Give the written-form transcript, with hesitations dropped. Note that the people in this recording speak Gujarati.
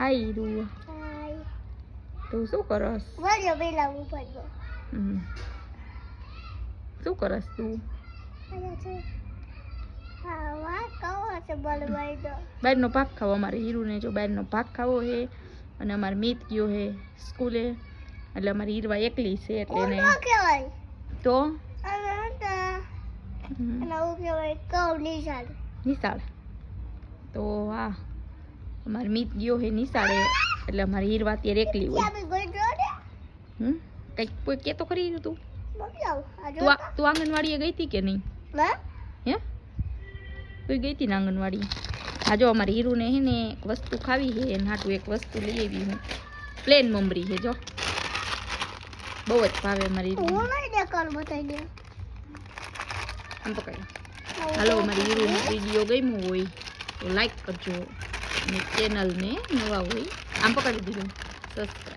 હાય હીરું તું શું કરસ શું કરસ તું બહારનો ભાગ ખાવો અમારે હીરુને જો બહારનો ભાગ ખાવો હે અને અમારે મીત ગયો હે સ્કૂલે એટલે અમારી હીરવા એકલી છે એટલે એને તો નિશાળ તો હા અમારે મીત ગયો હે નિશાળે એટલે અમારી હીરવા અત્યારે એકલી હોય કંઈક કોઈ કે તો ખરી તું તું આંગણવાડીએ ગઈ હતી કે નહીં હે તું ગઈ હતી ને આંગણવાડી હા જો અમારી હીરુને હે ને એક વસ્તુ ખાવી છે એને હાટું એક વસ્તુ લઈ આવી હું પ્લેન મમરી છે જો બહુ જ ભાવે મારી આમ પકડ હાલો મારી હીરુનો વિડીયો ગમ્યો હોય તો લાઈક કરજો અને ચેનલને નવા હોય આમ પકડી દીધું સબસ્ક્રાઈબ